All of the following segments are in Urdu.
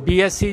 BSc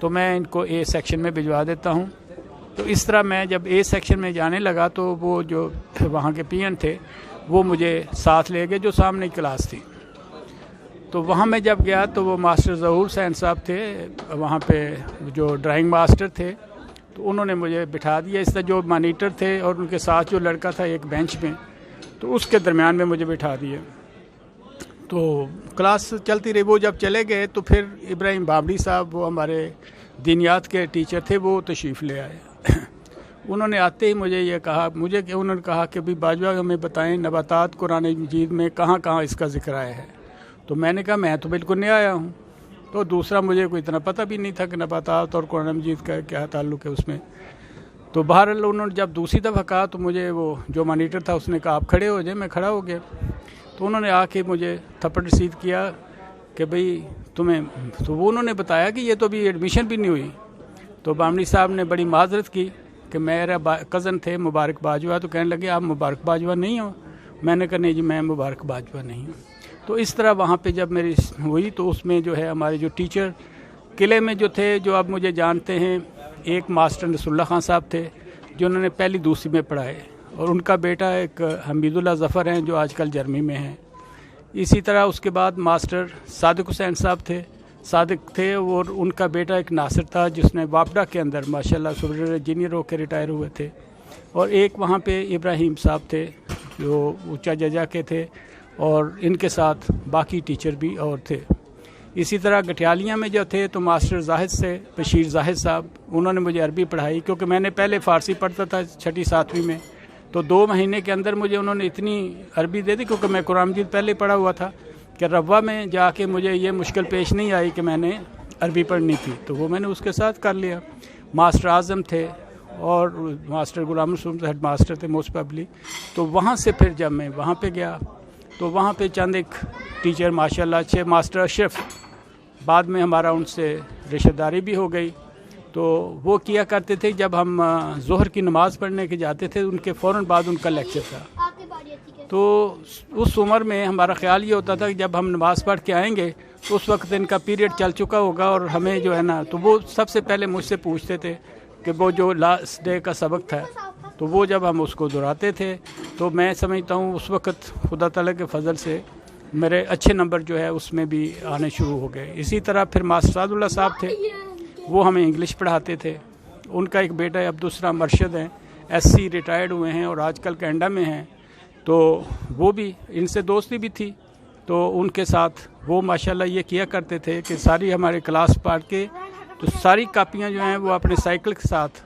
تو میں ان کو اے سیکشن میں بھجوا دیتا ہوں. تو اس طرح میں جب اے سیکشن میں جانے لگا تو وہ جو وہاں کے پی این تھے وہ مجھے ساتھ لے گئے جو سامنے کلاس تھی. تو وہاں میں جب گیا تو وہ ماسٹر ظہور حسین صاحب تھے وہاں پہ جو ڈرائنگ ماسٹر تھے. تو انہوں نے مجھے بٹھا دیا. اس طرح جو مانیٹر تھے اور ان کے ساتھ جو لڑکا تھا ایک بینچ میں, تو اس کے درمیان میں مجھے بٹھا دیا. تو کلاس چلتی رہی. وہ جب چلے گئے تو پھر ابراہیم بابڑی صاحب وہ ہمارے دینیات کے ٹیچر تھے, وہ تشریف لے آئے. انہوں نے آتے ہی مجھے یہ کہا, انہوں نے کہا کہ بھی باجوہ ہمیں بتائیں نباتات قرآن مجید میں کہاں کہاں اس کا ذکر آیا ہے. تو میں نے کہا میں تو بالکل نہیں آیا ہوں. تو دوسرا مجھے کوئی اتنا پتہ بھی نہیں تھا کہ نباتات اور قرآن مجید کا کیا تعلق ہے اس میں. تو بہرحال انہوں نے جب دوسری دفعہ کہا تو مجھے وہ جو مانیٹر تھا اس نے کہا آپ کھڑے ہو جائیں. میں کھڑا ہو گیا. تو انہوں نے آ کے مجھے تھپڑ رسید کیا کہ بھئی تمہیں, تو وہ انہوں نے بتایا کہ یہ تو ابھی ایڈمیشن بھی نہیں ہوئی. تو بامنی صاحب نے بڑی معذرت کی کہ میرا کزن تھے مبارک باجوہ, تو کہنے لگے آپ مبارک باجوہ نہیں ہو. میں نے کہا نہیں جی میں مبارک باجوہ نہیں ہوں. تو اس طرح وہاں پہ جب میری ہوئی تو اس میں جو ہے ہمارے جو ٹیچر قلعے میں جو تھے جو اب مجھے جانتے ہیں, ایک ماسٹر رسول اللہ خان صاحب تھے جو انہوں نے پہلی دوسری میں پڑھائے, اور ان کا بیٹا ایک حمید اللہ ظفر ہیں جو آج کل جرمنی میں ہیں. اسی طرح اس کے بعد ماسٹر صادق حسین صاحب تھے اور ان کا بیٹا ایک ناصر تھا جس نے واپڈا کے اندر ماشاءاللہ سپر انجینئر ہو کے ریٹائر ہوئے تھے. اور ایک وہاں پہ ابراہیم صاحب تھے جو اونچا ججا کے تھے, اور ان کے ساتھ باقی ٹیچر بھی اور تھے. اسی طرح گٹھیالیاں میں جو تھے تو ماسٹر زاہد سے بشیر زاہد صاحب, انہوں نے مجھے عربی پڑھائی کیونکہ میں نے پہلے فارسی پڑھتا تھا 6ٹھی 7ویں میں. تو 2 مہینے کے اندر مجھے انہوں نے اتنی عربی دے دی کیونکہ میں قرآن مجید پہلے پڑھا ہوا تھا کہ ربوہ میں جا کے مجھے یہ مشکل پیش نہیں آئی کہ میں نے عربی پڑھنی تھی. تو وہ میں نے اس کے ساتھ کر لیا. ماسٹر اعظم تھے اور ماسٹر غلام رسول ہیڈ ماسٹر تھے موسٹ پبلی. تو وہاں سے پھر جب میں وہاں پہ گیا تو وہاں پہ چند ایک ٹیچر ماشاءاللہ اچھے, ماسٹر اشرف بعد میں ہمارا ان سے رشتہ داری بھی ہو گئی. تو وہ کیا کرتے تھے جب ہم ظہر کی نماز پڑھنے کے جاتے تھے ان کے فوراً بعد ان کا لیکچر تھا. تو اس عمر میں ہمارا خیال یہ ہوتا تھا کہ جب ہم نماز پڑھ کے آئیں گے تو اس وقت ان کا پیریڈ چل چکا ہوگا اور ہمیں جو ہے نا, تو وہ سب سے پہلے مجھ سے پوچھتے تھے کہ وہ جو لاسٹ ڈے کا سبق تھا تو وہ جب ہم اس کو دہراتے تھے تو میں سمجھتا ہوں اس وقت خدا تعالیٰ کے فضل سے میرے اچھے نمبر جو ہے اس میں بھی آنے شروع ہو گئے. اسی طرح پھر ماسٹر سعد اللہ صاحب تھے, وہ ہمیں انگلش پڑھاتے تھے. ان کا ایک بیٹا ہے عبدالسلام مرشد ہیں, SC ریٹائرڈ ہوئے ہیں اور آج کل کینیڈا میں ہیں. تو وہ بھی ان سے دوستی بھی تھی. تو ان کے ساتھ وہ ماشاءاللہ یہ کیا کرتے تھے کہ ساری ہمارے کلاس پڑھ کے تو ساری کاپیاں جو ہیں وہ اپنے سائیکل کے ساتھ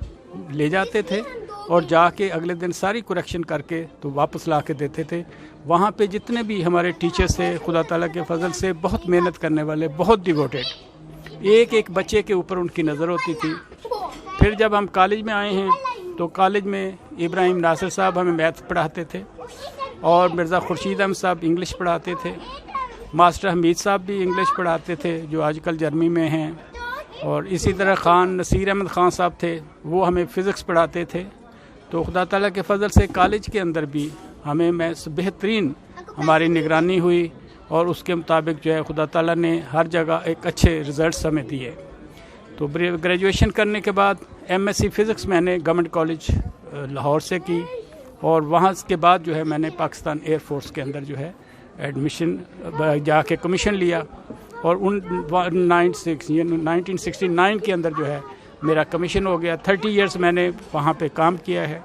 لے جاتے تھے اور جا کے اگلے دن ساری کریکشن کر کے تو واپس لا کے دیتے تھے. وہاں پہ جتنے بھی ہمارے ٹیچرز تھے خدا تعالیٰ کے فضل سے بہت محنت کرنے والے, بہت ڈیووٹیڈ, ایک ایک بچے کے اوپر ان کی نظر ہوتی تھی. پھر جب ہم کالج میں آئے ہیں تو کالج میں ابراہیم ناصر صاحب ہمیں میتھ پڑھاتے تھے اور مرزا خورشید احمد صاحب انگلش پڑھاتے تھے. ماسٹر حمید صاحب بھی انگلش پڑھاتے تھے جو آج کل جرمنی میں ہیں. اور اسی طرح خان نصیر احمد خان صاحب تھے, وہ ہمیں فزکس پڑھاتے تھے. تو خدا تعالیٰ کے فضل سے کالج کے اندر بھی ہمیں بہترین ہماری نگرانی ہوئی اور اس کے مطابق جو ہے خدا تعالیٰ نے ہر جگہ ایک اچھے رزلٹس ہمیں دیے. تو گریجویشن کرنے کے بعد MSc فزکس میں نے گورنمنٹ کالج لاہور سے کی اور وہاں کے بعد جو ہے میں نے پاکستان ایئر فورس کے اندر جو ہے ایڈمیشن جا کے کمیشن لیا اور 1969 کے اندر جو ہے میرا کمیشن ہو گیا. 30 ایئرس میں نے وہاں پہ کام کیا ہے.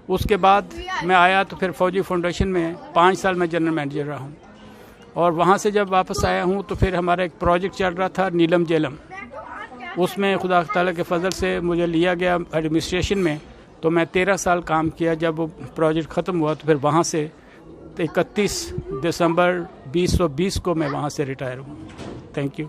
اس کے بعد میں آیا تو پھر فوجی فاؤنڈیشن میں 5 سال میں جنرل مینیجر رہا ہوں اور وہاں سے جب واپس آیا ہوں تو پھر ہمارا ایک پروجیکٹ چل رہا تھا نیلم جیلم, اس میں خدا تعالیٰ کے فضل سے مجھے لیا گیا ایڈمنسٹریشن میں. تو میں 13 سال کام کیا. جب وہ پروجیکٹ ختم ہوا تو پھر وہاں سے 31 دسمبر 2020 کو میں وہاں سے ریٹائر ہوں. Thank you.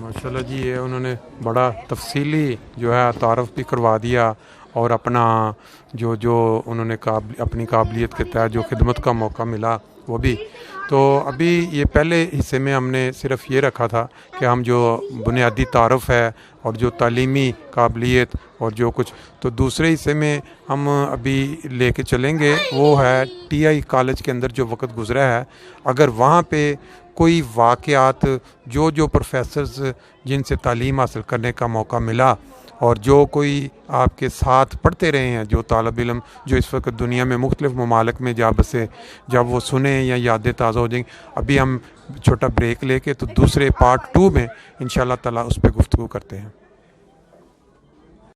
ماشاءاللہ جی, یہ انہوں نے بڑا تفصیلی جو ہے تعارف بھی کروا دیا اور اپنا جو انہوں نے اپنی قابلیت کے تحت جو خدمت کا موقع ملا وہ بھی. تو ابھی یہ پہلے حصے میں ہم نے صرف یہ رکھا تھا کہ ہم جو بنیادی تعارف ہے اور جو تعلیمی قابلیت اور جو کچھ، تو دوسرے حصے میں ہم ابھی لے کے چلیں گے وہ ہے ٹی آئی کالج کے اندر جو وقت گزرا ہے. اگر وہاں پہ کوئی واقعات، جو پروفیسرز جن سے تعلیم حاصل کرنے کا موقع ملا اور جو کوئی آپ کے ساتھ پڑھتے رہے ہیں، جو طالب علم جو اس وقت دنیا میں مختلف ممالک میں جا بسے، جب وہ سنیں یا یادیں تازہ ہو جائیں. ابھی ہم چھوٹا بریک لے کے تو دوسرے پارٹ 2 میں انشاءاللہ تعالیٰ اس پہ گفتگو کرتے ہیں.